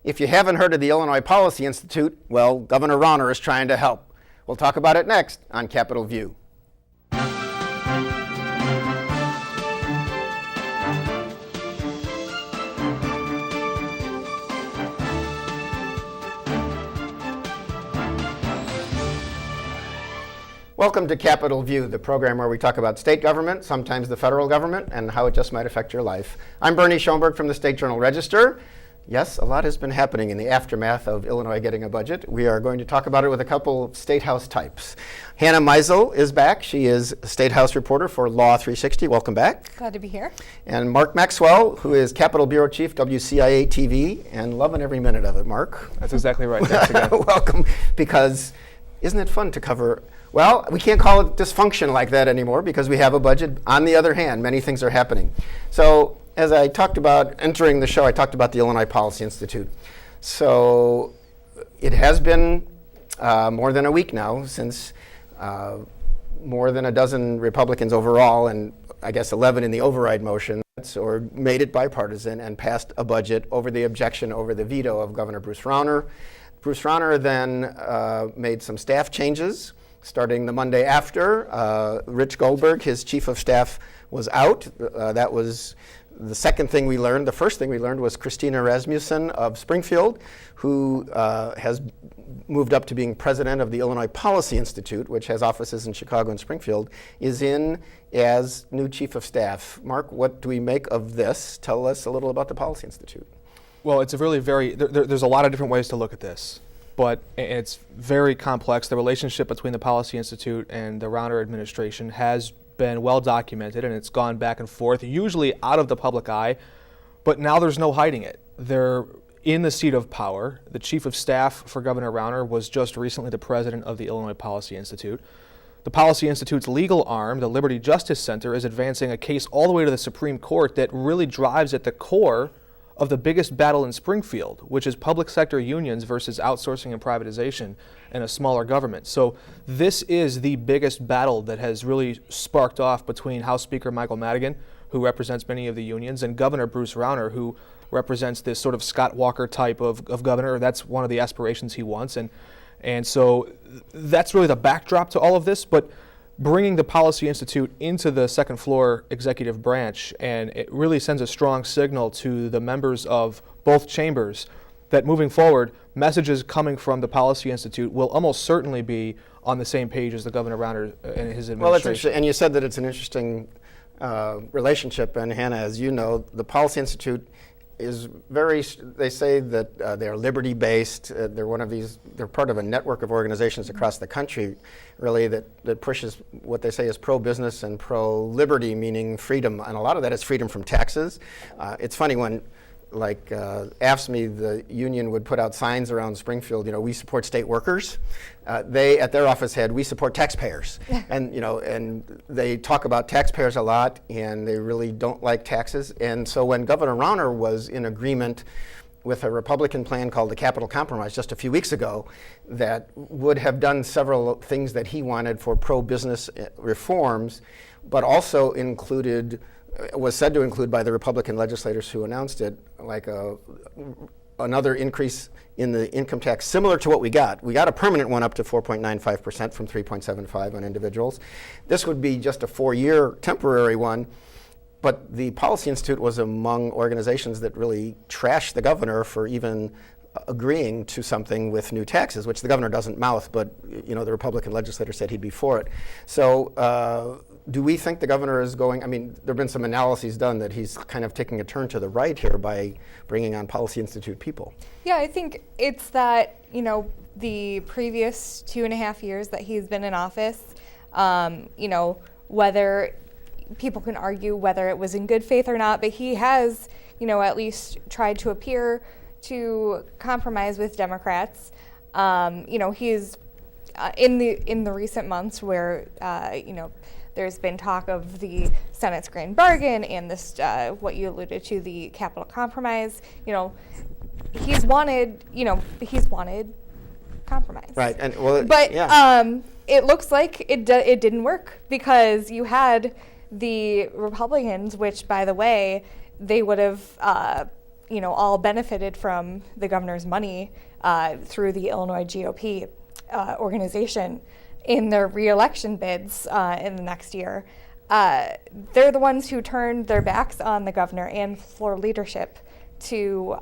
If you haven't heard of the Illinois Policy Institute, well, Governor Rauner is trying to help. We'll talk about it next on Capitol View. Welcome to Capitol View, the program where we talk about state government, sometimes the federal government, and how it just might affect your life. I'm Bernie Schoenburg from the State Journal-Register. Yes, a lot has been happening in the aftermath of Illinois getting a budget. We are going to talk about it with a couple of State House types. Hannah Meisel is back. She is a State House reporter for Law 360. Welcome back. Glad to be here. And Mark Maxwell, who is Capitol Bureau Chief, WCIA TV, and loving every minute of it, Mark. That's exactly right. Thanks again. Welcome, because isn't it fun to cover? Well, we can't call it dysfunction like that anymore because we have a budget. On the other hand, many things are happening. So as I talked about entering the show, I talked about the Illinois Policy Institute. So it has been more than a week now since more than a dozen Republicans overall, and I guess 11 in the override motion, or made it bipartisan and passed a budget over the objection over the veto of Governor Bruce Rauner. Bruce Rauner then made some staff changes. Starting the Monday after, Rich Goldberg, his chief of staff, was out. That was the second thing we learned. The first thing we learned was Christina Rasmussen of Springfield, who has moved up to being president of the Illinois Policy Institute, which has offices in Chicago and Springfield, is in as new chief of staff. Mark, what do we make of this? Tell us a little about the Policy Institute. Well, it's a really there's a lot of different ways to look at this, but it's very complex. The relationship between the Policy Institute and the Rauner administration has been well documented, and it's gone back and forth, usually out of the public eye, but now there's no hiding it. They're in the seat of power. The chief of staff for Governor Rauner was just recently the president of the Illinois Policy Institute. The Policy Institute's legal arm, the Liberty Justice Center, is advancing a case all the way to the Supreme Court that really drives at the core of the biggest battle in Springfield, which is public sector unions versus outsourcing and privatization and a smaller government. So this is the biggest battle that has really sparked off between House Speaker Michael Madigan, who represents many of the unions, and Governor Bruce Rauner, who represents this sort of Scott Walker type of governor. That's one of the aspirations he wants. And so that's really the backdrop to all of this. But bringing the Policy Institute into the second floor executive branch, and it really sends a strong signal to the members of both chambers that moving forward, messages coming from the Policy Institute will almost certainly be on the same page as the Governor Rauner and his administration. Well, that's interesting, and you said that it's an interesting relationship, and Hannah, as you know, the Policy Institute is they say that they're liberty-based. They're part of a network of organizations across the country, really, that pushes what they say is pro-business and pro-liberty, meaning freedom. And a lot of that is freedom from taxes. It's funny when, like, AFSCME, the union, would put out signs around Springfield, we support state workers. They, at their office, had, we support taxpayers. And, and they talk about taxpayers a lot, and they really don't like taxes. And so when Governor Rauner was in agreement with a Republican plan called the Capital Compromise just a few weeks ago that would have done several things that he wanted for pro-business reforms, but also was said to include by the Republican legislators who announced it, like another increase in the income tax similar to what we got. We got a permanent one up to 4.95% from 3.75 on individuals. This would be just a 4-year temporary one, but the Policy Institute was among organizations that really trashed the governor for even agreeing to something with new taxes, which the governor doesn't mouth, but the Republican legislator said he'd be for it. So do we think the governor is going, there have been some analyses done that he's kind of taking a turn to the right here by bringing on Policy Institute people? Yeah, I think it's that, the previous 2.5 years that he's been in office, whether people can argue whether it was in good faith or not, but he has, at least tried to appear to compromise with Democrats. He's in the recent months where, there's been talk of the Senate's grand bargain and this, what you alluded to, the Capital Compromise. He's wanted compromise. Right, and it looks like it didn't work because you had the Republicans, which, by the way, they would have all benefited from the governor's money through the Illinois GOP organization in their re-election bids in the next year. They're the ones who turned their backs on the governor and floor leadership to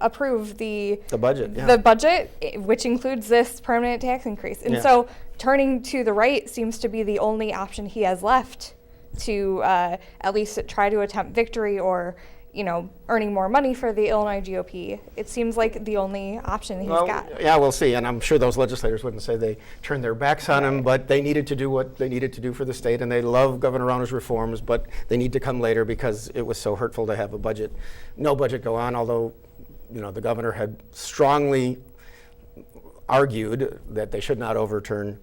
approve the budget, the budget, which includes this permanent tax increase. And so turning to the right seems to be the only option he has left to at least try to attempt victory or earning more money for the Illinois GOP. It seems like the only option he's got. Yeah, we'll see. And I'm sure those legislators wouldn't say they turned their backs on him, but they needed to do what they needed to do for the state, and they love Governor Rauner's reforms, but they need to come later because it was so hurtful to have no budget go on, although the governor had strongly argued that they should not overturn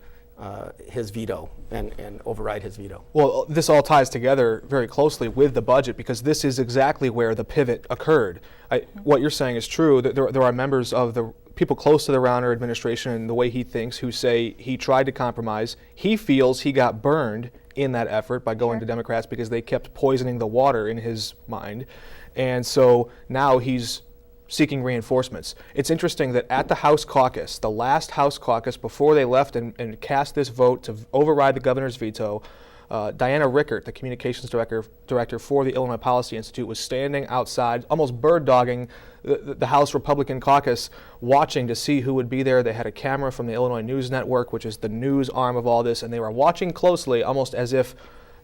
his veto and override his veto. Well, this all ties together very closely with the budget because this is exactly where the pivot occurred. What you're saying is true. That there are members of the people close to the Rauner administration and the way he thinks who say he tried to compromise. He feels he got burned in that effort by going to Democrats because they kept poisoning the water in his mind. And so now he's seeking reinforcements. It's interesting that at the House caucus, the last House caucus before they left and cast this vote to override the governor's veto, Diana Rickert, the communications director for the Illinois Policy Institute, was standing outside, almost bird-dogging the House Republican caucus, watching to see who would be there. They had a camera from the Illinois News Network, which is the news arm of all this, and they were watching closely, almost as if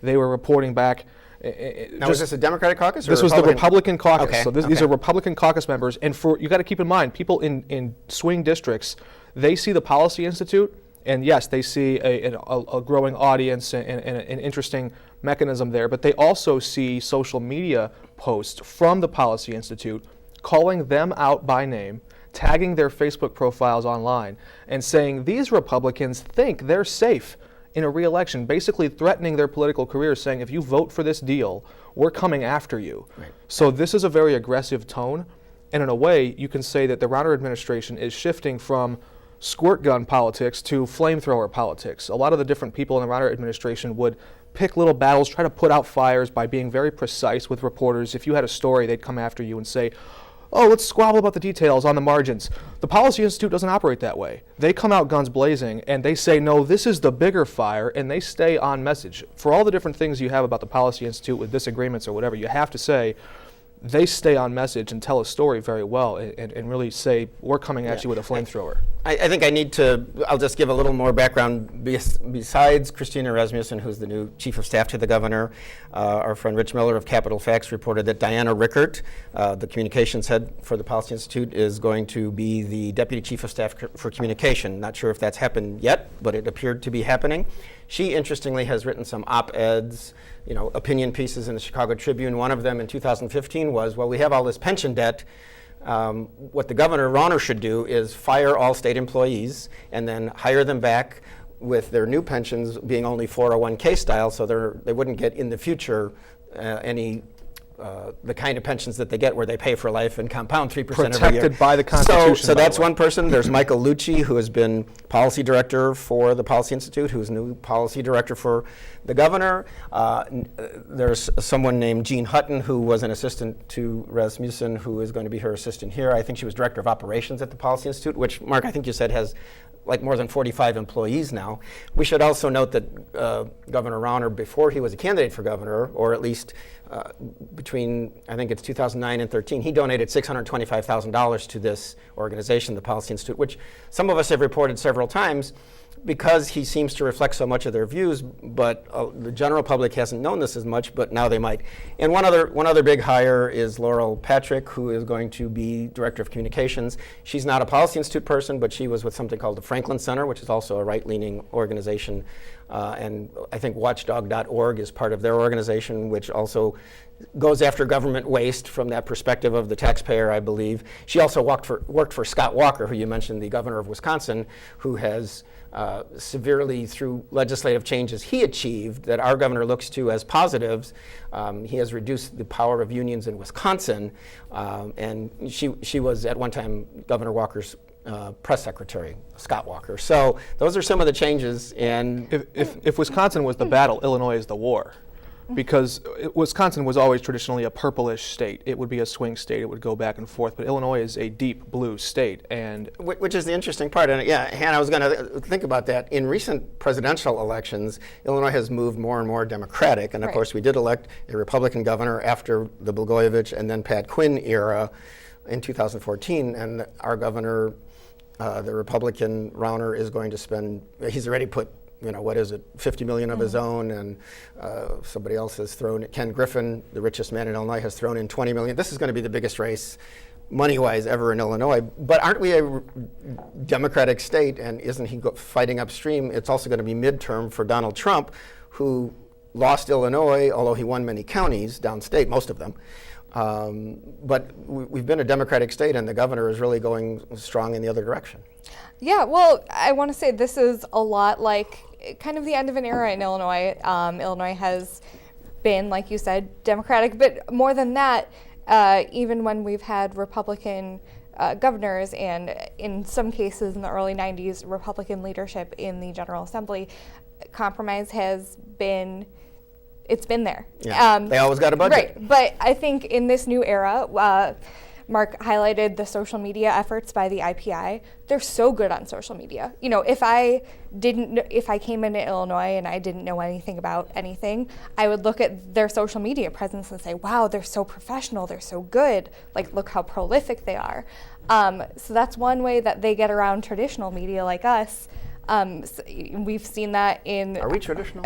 they were reporting back. Now, was this a Democratic caucus? This was the Republican caucus. Okay. So these are Republican caucus members. And you got to keep in mind, people in swing districts, they see the Policy Institute, and yes, they see a growing audience and an interesting mechanism there, but they also see social media posts from the Policy Institute calling them out by name, tagging their Facebook profiles online, and saying these Republicans think they're safe in a re-election, basically threatening their political careers, saying if you vote for this deal, we're coming after you. Right. So this is a very aggressive tone, and in a way, you can say that the Rauner administration is shifting from squirt gun politics to flamethrower politics. A lot of the different people in the Rauner administration would pick little battles, try to put out fires by being very precise with reporters. If you had a story, they'd come after you and say, oh, let's squabble about the details on the margins. The Policy Institute doesn't operate that way. They come out guns blazing and they say, no, this is the bigger fire, and they stay on message. For all the different things you have about the Policy Institute with disagreements or whatever, you have to say they stay on message and tell a story very well and really say, we're coming at you with a flamethrower. I think I'll just give a little more background. Besides Christina Rasmussen, who's the new Chief of Staff to the Governor, our friend Rich Miller of Capitol Facts reported that Diana Rickert, the communications head for the Policy Institute, is going to be the Deputy Chief of Staff for Communication. Not sure if that's happened yet, but it appeared to be happening. She, interestingly, has written some op-eds, opinion pieces in the Chicago Tribune. One of them in 2015 was, well, we have all this pension debt. What the Governor Rauner should do is fire all state employees and then hire them back with their new pensions being only 401k style, so they wouldn't get in the future the kind of pensions that they get where they pay for life and compound 3% every year. Protected by the Constitution. So that's one person. There's Michael Lucci, who has been policy director for the Policy Institute, who's new policy director for the governor. There's someone named Jean Hutton, who was an assistant to Rasmussen, who is going to be her assistant here. I think she was director of operations at the Policy Institute, which, Mark, I think you said has like more than 45 employees now. We should also note that Governor Rauner, before he was a candidate for governor, or at least between, I think it's 2009 and 13, he donated $625,000 to this organization, the Policy Institute, which some of us have reported several times because he seems to reflect so much of their views, but the general public hasn't known this as much, but now they might. And one other big hire is Laurel Patrick, who is going to be Director of Communications. She's not a Policy Institute person, but she was with something called the Franklin Center, which is also a right-leaning organization. And I think watchdog.org is part of their organization, which also goes after government waste from that perspective of the taxpayer, I believe. She also worked for Scott Walker, who you mentioned, the governor of Wisconsin, who has severely, through legislative changes he achieved that our governor looks to as positives, he has reduced the power of unions in Wisconsin, and she was at one time Governor Walker's press secretary, Scott Walker. So those are some of the changes. And if Wisconsin was the battle, Illinois is the war. because Wisconsin was always traditionally a purplish state. It would be a swing state. It would go back and forth. But Illinois is a deep blue state, and which is the interesting part. And yeah, Hannah, I was going to think about that. In recent presidential elections, Illinois has moved more and more Democratic, and of course, we did elect a Republican governor after the Blagojevich and then Pat Quinn era in 2014, and our governor, the Republican Rauner, is going to spend. He's already put, what is it, $50 million of his own, and somebody else has thrown, Ken Griffin, the richest man in Illinois, has thrown in $20 million. This is going to be the biggest race, money-wise, ever in Illinois. But aren't we a Democratic state, and isn't he fighting upstream? It's also going to be midterm for Donald Trump, who lost Illinois, although he won many counties downstate, most of them. But we've been a Democratic state, and the governor is really going strong in the other direction. Yeah, well, I want to say this is a lot like kind of the end of an era in Illinois. Illinois has been, like you said, Democratic, but more than that, even when we've had Republican governors and in some cases in the early 90s, Republican leadership in the General Assembly, compromise has been, it's been there. Yeah, they always got a budget. Right, but I think in this new era, Mark highlighted the social media efforts by the IPI. They're so good on social media. If I came into Illinois and I didn't know anything about anything, I would look at their social media presence and say, wow, they're so professional, they're so good. Like, look how prolific they are. So that's one way that they get around traditional media like us. So we've seen that in... Are we traditional?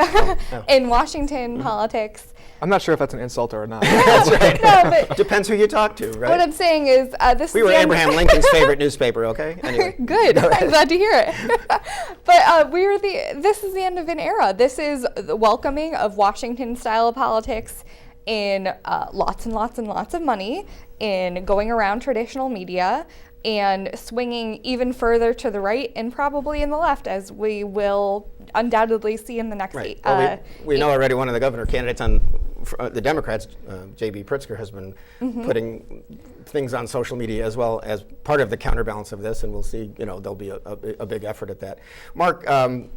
in Washington politics. I'm not sure if that's an insult or not. That's right. No, but depends who you talk to, right? what I'm saying is this We is were the end- Abraham Lincoln's favorite newspaper, okay? Anyway. Good. I'm glad to hear it. But this is the end of an era. This is the welcoming of Washington-style politics in lots and lots and lots of money, in going around traditional media, and swinging even further to the right and probably in the left, as we will undoubtedly see in the next Right. Well, we know already one of the governor candidates on the Democrats, J.B. Pritzker, has been putting things on social media as well as part of the counterbalance of this, and we'll see, there'll be a big effort at that. Mark, one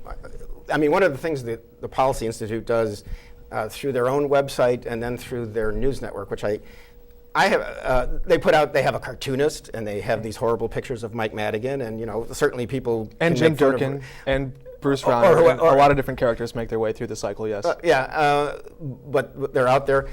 of the things that the Policy Institute does through their own website and then through their news network, which I have, they have a cartoonist, and they have these horrible pictures of Mike Madigan, and certainly people And can Jim make fun of- Durkin and Bruce Rauner, and a lot of different characters make their way through the cycle, yes. But they're out there.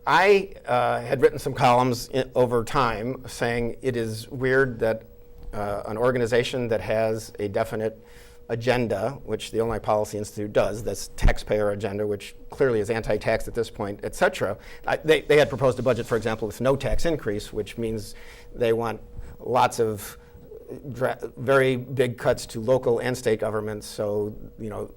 I had written some columns over time saying it is weird that an organization that has a definite agenda, which the Illinois Policy Institute does, this taxpayer agenda, which clearly is anti-tax at this point, et cetera. They had proposed a budget, for example, with no tax increase, which means they want lots of very big cuts to local and state governments. So,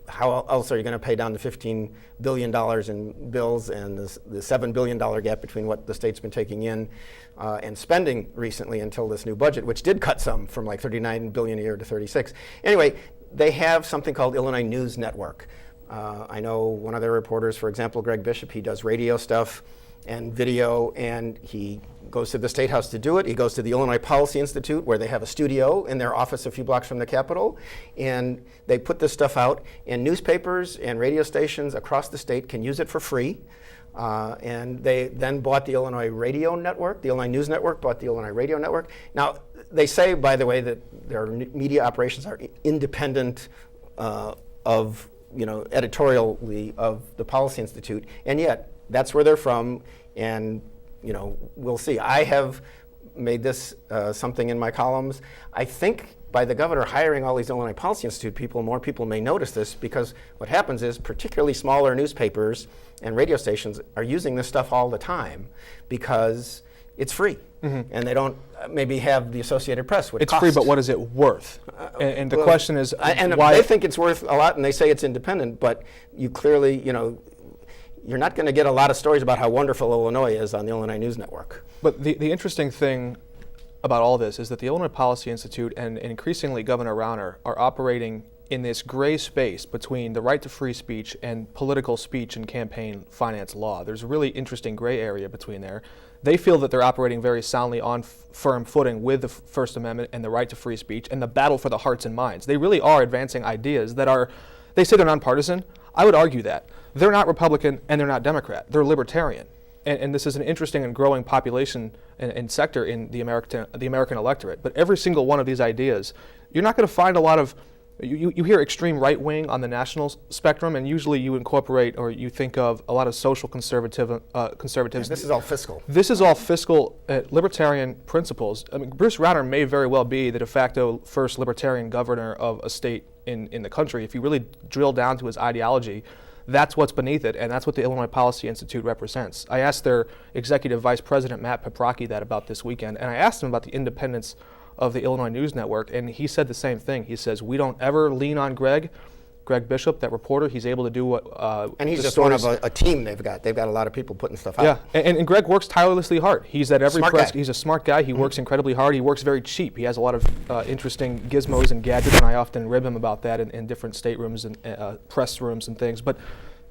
how else are you going to pay down the $15 billion in bills and the $7 billion gap between what the state's been taking in and spending recently until this new budget, which did cut some from like $39 billion a year to $36. Anyway, they have something called Illinois News Network. I know one of their reporters, for example, Greg Bishop, he does radio stuff and video, and he goes to the State House to do it. He goes to the Illinois Policy Institute, where they have a studio in their office a few blocks from the Capitol, and they put this stuff out, and newspapers and radio stations across the state can use it for free. And they then bought the Illinois Radio Network. The Illinois News Network bought the Illinois Radio Network. Now, they say, by the way, that their media operations are independent of, editorially of the Policy Institute, and yet that's where they're from, and we'll see. I have made this something in my columns. I think by the governor hiring all these Illinois Policy Institute people, more people may notice this, because what happens is particularly smaller newspapers and radio stations are using this stuff all the time because it's free. Mm-hmm. And they don't maybe have the Associated Press, which It's free, but what is it worth? And the question is and why... They think it's worth a lot, and they say it's independent, but you clearly, you're not going to get a lot of stories about how wonderful Illinois is on the Illinois News Network. But the interesting thing about all this is that the Illinois Policy Institute and increasingly Governor Rauner are operating in this gray space between the right to free speech and political speech and campaign finance law. There's a really interesting gray area between there. They feel that they're operating very soundly on firm footing with the First Amendment and the right to free speech and the battle for the hearts and minds. They really are advancing ideas that are, they say they're nonpartisan. I would argue that. they're not Republican and they're not Democrat. They're libertarian. And this is an interesting and growing population and sector in the American electorate. But every single one of these ideas, you're not going to find a lot of, you hear extreme right wing on the national spectrum, and usually you incorporate or you think of a lot of social conservatives. Yeah, this is all fiscal. This is all fiscal libertarian principles. I mean, Bruce Rauner may very well be the de facto first libertarian governor of a state in the country. If you really drill down to his ideology, that's what's beneath it, and that's what the Illinois Policy Institute represents. I asked their executive vice president, Matt Paprocki, that about this weekend, and I asked him about the independence of the Illinois News Network, and he said the same thing. He says, we don't ever lean on Greg Bishop, that reporter. He's able to do what and he's just one of a team they've got. They've got a lot of people putting stuff out. Yeah, and Greg works tirelessly hard. He's at every Smart press. guy. He's a smart guy. He works incredibly hard. He works very cheap. He has a lot of interesting gizmos and gadgets, and I often rib him about that in different staterooms and press rooms and things. But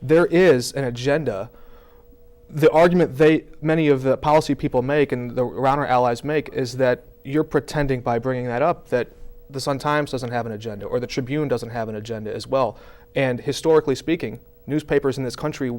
there is an agenda. The argument many of the policy people make and the Rauner allies make is that you're pretending by bringing that up that the Sun-Times doesn't have an agenda or the Tribune doesn't have an agenda as well. And historically speaking, newspapers in this country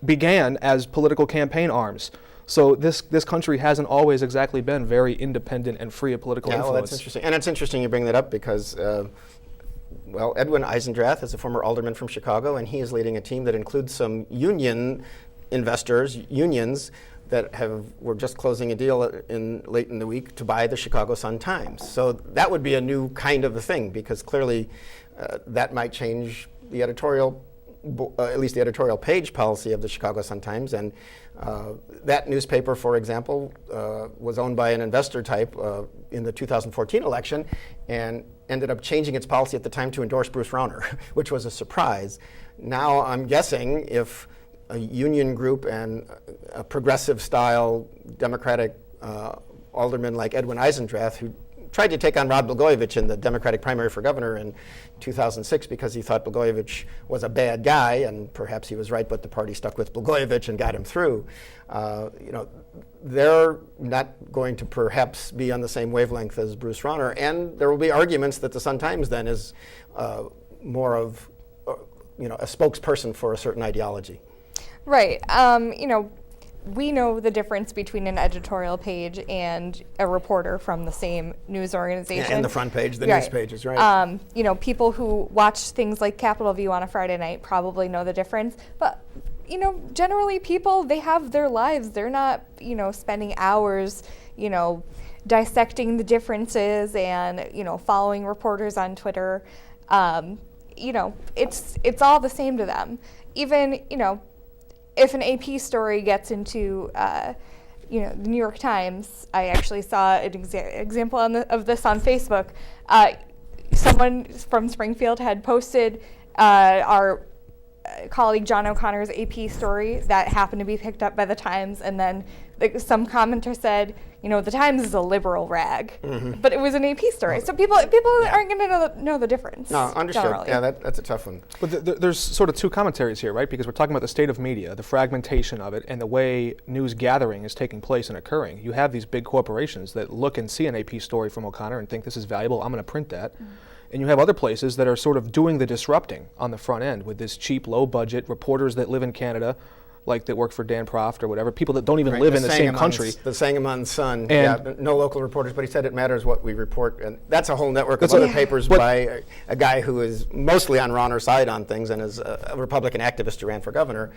began as political campaign arms. So this country hasn't always exactly been very independent and free of political influence. Well, that's interesting. And it's interesting you bring that up because well, Edwin Eisendrath is a former alderman from Chicago, and he is leading a team that includes some union investors, unions, that were just closing a deal late in the week to buy the Chicago Sun-Times. So that would be a new kind of a thing, because clearly that might change the editorial, at least the editorial page policy of the Chicago Sun-Times. And that newspaper, for example, was owned by an investor type in the 2014 election and ended up changing its policy at the time to endorse Bruce Rauner, which was a surprise. Now I'm guessing if a union group and a progressive style Democratic alderman like Edwin Eisendrath, who tried to take on Rod Blagojevich in the Democratic primary for governor in 2006 because he thought Blagojevich was a bad guy, and perhaps he was right, but the party stuck with Blagojevich and got him through. They're not going to perhaps be on the same wavelength as Bruce Rauner, and there will be arguments that the Sun-Times then is more of a spokesperson for a certain ideology. Right. We know the difference between an editorial page and a reporter from the same news organization. And the front page, the right. news pages, right? People who watch things like CapitolView on a Friday night probably know the difference. But, generally people, they have their lives. They're not, spending hours, dissecting the differences and, following reporters on Twitter. It's all the same to them. Even, if an AP story gets into, the New York Times, I actually saw an example of this on Facebook. Someone from Springfield had posted our colleague John O'Connor's AP story that happened to be picked up by the Times, and then some commenter said, the Times is a liberal rag, but it was an AP story. So people aren't going to know the difference. No, understood. Generally. Yeah, that's a tough one. But there's sort of two commentaries here, right? Because we're talking about the state of media, the fragmentation of it, and the way news gathering is taking place and occurring. You have these big corporations that look and see an AP story from O'Connor and think this is valuable, I'm going to print that. And you have other places that are sort of doing the disrupting on the front end with this cheap, low-budget reporters that live in Canada, like that work for Dan Proft or whatever, people that don't even live in the same country. The Sangamon Sun, no local reporters, but he said it matters what we report. And that's a whole network of other papers by a guy who is mostly on Rauner's side on things and is a Republican activist who ran for governor.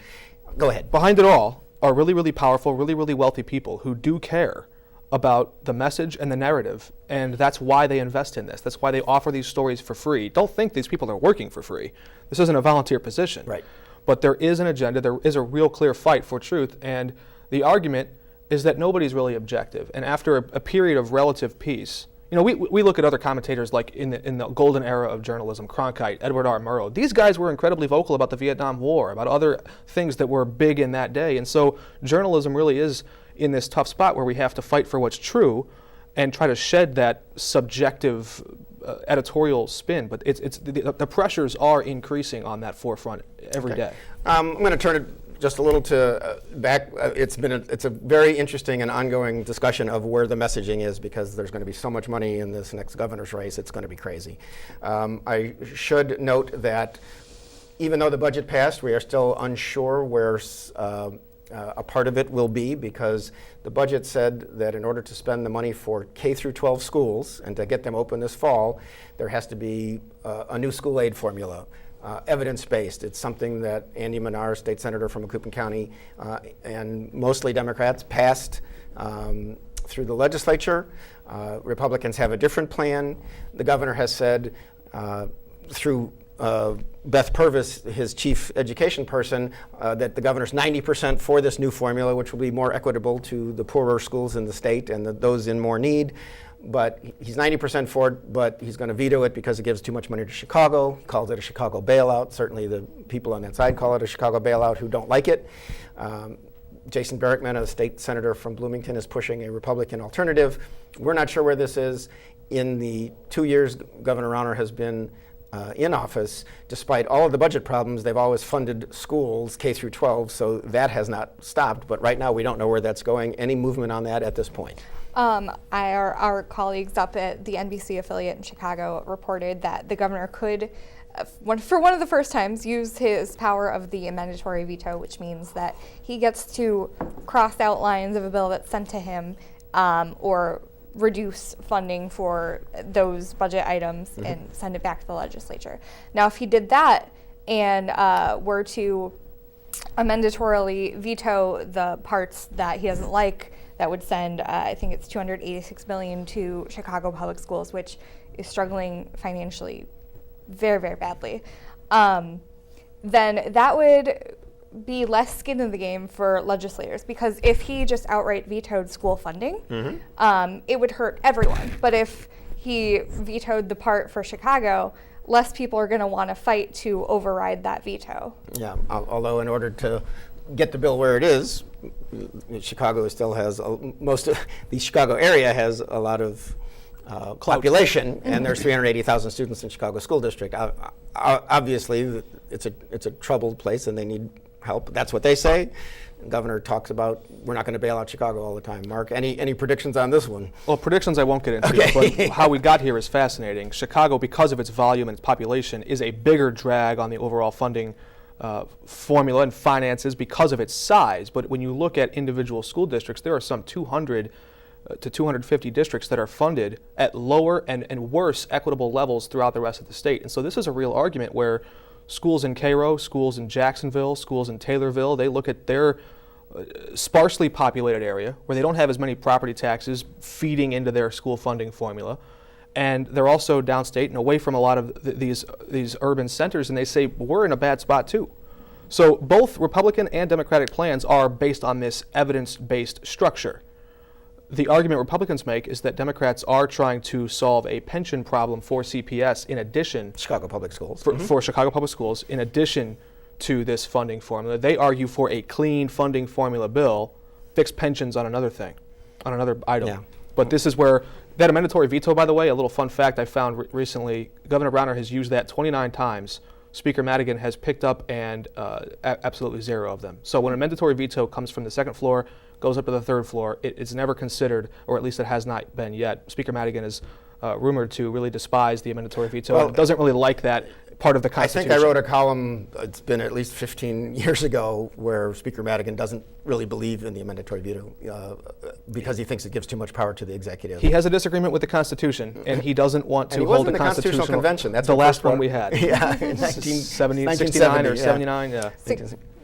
Go ahead. Behind it all are really, really powerful, really, really wealthy people who do care about the message and the narrative, and that's why they invest in this. That's why they offer these stories for free. Don't think these people are working for free. This isn't a volunteer position. Right. But there is an agenda, there is a real clear fight for truth, and the argument is that nobody's really objective. And after a period of relative peace, we look at other commentators like in the golden era of journalism, Cronkite, Edward R. Murrow. These guys were incredibly vocal about the Vietnam War, about other things that were big in that day. And so journalism really is in this tough spot where we have to fight for what's true and try to shed that subjective editorial spin. But the pressures are increasing on that forefront every day. I'm going to turn it just a little to back. It's a very interesting and ongoing discussion of where the messaging is, because there's going to be so much money in this next governor's race. It's going to be crazy. I should note that Even though the budget passed, we are still unsure where a part of it will be, because the budget said that in order to spend the money for K through 12 schools and to get them open this fall, there has to be a new school aid formula, evidence-based. It's something that Andy Menard, state senator from Macoupin County, and mostly Democrats passed through the legislature. Republicans have a different plan. The governor has said through Beth Purvis, his chief education person, that the governor's 90% for this new formula, which will be more equitable to the poorer schools in the state and those in more need. But he's 90% for it, but he's going to veto it because it gives too much money to Chicago. He calls it a Chicago bailout. Certainly the people on that side call it a Chicago bailout who don't like it. Jason Barrickman, a state senator from Bloomington, is pushing a Republican alternative. We're not sure where this is. In the 2 years Governor Rauner has been in office, despite all of the budget problems, they've always funded schools K through 12, so that has not stopped. But right now, we don't know where that's going. Any movement on that at this point? Our colleagues up at the NBC affiliate in Chicago reported that the governor could, for one of the first times, use his power of the mandatory veto, which means that he gets to cross out lines of a bill that's sent to him or reduce funding for those budget items and send it back to the legislature. Now, if he did that and were to mandatorily veto the parts that he doesn't like, that would send, I think it's $286 million to Chicago Public Schools, which is struggling financially very, very badly, then that would be less skin in the game for legislators, because if he just outright vetoed school funding, it would hurt everyone. But if he vetoed the part for Chicago, less people are going to want to fight to override that veto. Yeah, although in order to get the bill where it is, Chicago still has, most of the Chicago area has a lot of population, and there's 380,000 students in Chicago School District. Obviously, it's a troubled place and they need help. That's what they say. The governor talks about we're not going to bail out Chicago all the time. Mark, any predictions on this one? Well, predictions I won't get into, but how we got here is fascinating. Chicago, because of its volume and its population, is a bigger drag on the overall funding formula and finances because of its size. But when you look at individual school districts, there are some 200 to 250 districts that are funded at lower and worse equitable levels throughout the rest of the state. And so this is a real argument where schools in Cairo, schools in Jacksonville, schools in Taylorville, they look at their sparsely populated area where they don't have as many property taxes feeding into their school funding formula. And they're also downstate and away from a lot of these urban centers, and they say we're in a bad spot too. So both Republican and Democratic plans are based on this evidence-based structure. The argument Republicans make is that Democrats are trying to solve a pension problem for CPS in addition Chicago Public Schools. For Chicago Public Schools, in addition to this funding formula. They argue for a clean funding formula bill, fix pensions on another thing, on another item. Yeah. But this is where that mandatory veto, by the way, a little fun fact I found recently, Governor Rauner has used that 29 times. Speaker Madigan has picked up and absolutely zero of them. So when a mandatory veto comes from the second floor, goes up to the third floor, it's never considered, or at least it has not been yet. Speaker Madigan is rumored to really despise the mandatory veto and doesn't really like that part of the Constitution. I think I wrote a column, it's been at least 15 years ago, where Speaker Madigan doesn't really believe in the mandatory veto because he thinks it gives too much power to the executive. He has a disagreement with the Constitution, and he doesn't want to hold the Constitutional Convention. That's the last one we had. Yeah, in 1969 or 79, yeah.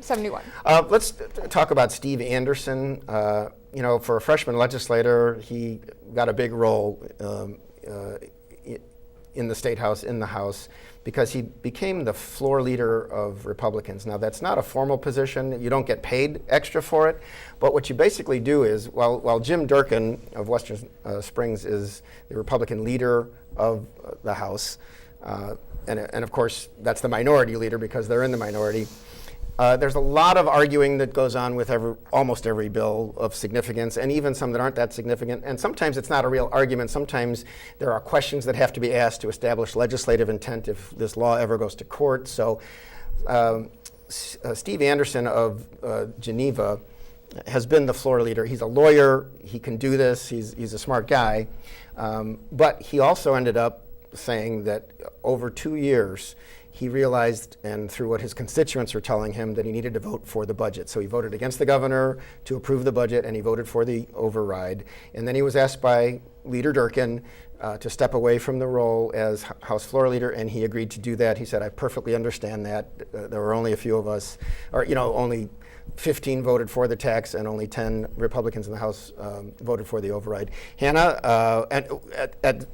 71. Let's talk about Steve Anderson. For a freshman legislator, he got a big role in the State House, in the House, because he became the floor leader of Republicans. Now, that's not a formal position. You don't get paid extra for it. But what you basically do is, while Jim Durkin of Western Springs is the Republican leader of the House, and of course, that's the minority leader because they're in the minority, there's a lot of arguing that goes on with almost every bill of significance, and even some that aren't that significant. And sometimes it's not a real argument. Sometimes there are questions that have to be asked to establish legislative intent if this law ever goes to court. So Steve Anderson of Geneva has been the floor leader. He's a lawyer. He can do this. He's a smart guy. But he also ended up saying that over 2 years, he realized, and through what his constituents were telling him, that he needed to vote for the budget. So he voted against the governor to approve the budget, and he voted for the override. And then he was asked by Leader Durkin to step away from the role as House Floor Leader, and he agreed to do that. He said, I perfectly understand that. There were only a few of us, or only 15 voted for the tax, and only 10 Republicans in the House voted for the override. Hannah,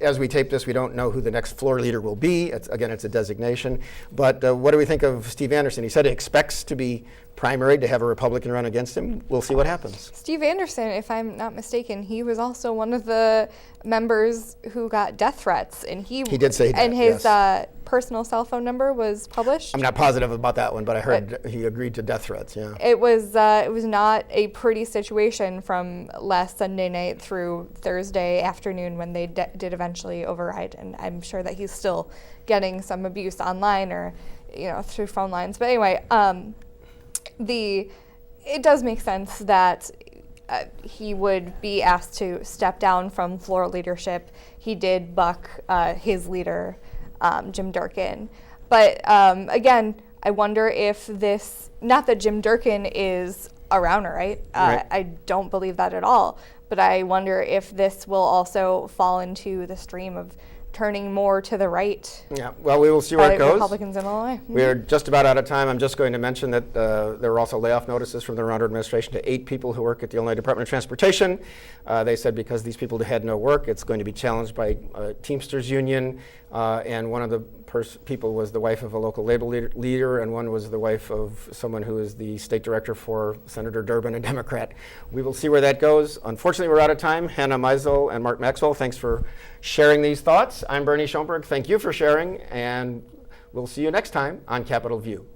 as we tape this, we don't know who the next floor leader will be. It's a designation. But what do we think of Steve Anderson? He said he expects to be primaried, to have a Republican run against him. We'll see what happens. Steve Anderson, if I'm not mistaken, he was also one of the members who got death threats, and he did say that, and his yes. personal cell phone number was published. I'm not positive about that one, but I heard he agreed to death threats. Yeah. It was not a pretty situation from last Sunday night through Thursday afternoon when they did eventually override, and I'm sure that he's still getting some abuse online or through phone lines. But anyway, it does make sense that he would be asked to step down from floor leadership. He did buck his leader, Jim Durkin. But again, I wonder if this, not that Jim Durkin is a Rauner, right? I don't believe that at all. But I wonder if this will also fall into the stream of turning more to the right. Yeah, well, we will see where it goes. Republicans in Illinois. We are just about out of time. I'm just going to mention that there were also layoff notices from the Rauner administration to 8 people who work at the Illinois Department of Transportation. They said because these people had no work, it's going to be challenged by Teamsters Union, and one of the people was the wife of a local labor leader, and one was the wife of someone who is the state director for Senator Durbin, a Democrat. We will see where that goes. Unfortunately, we're out of time. Hannah Meisel and Mark Maxwell, thanks for sharing these thoughts. I'm Bernie Schoenburg. Thank you for sharing, and we'll see you next time on Capitol View.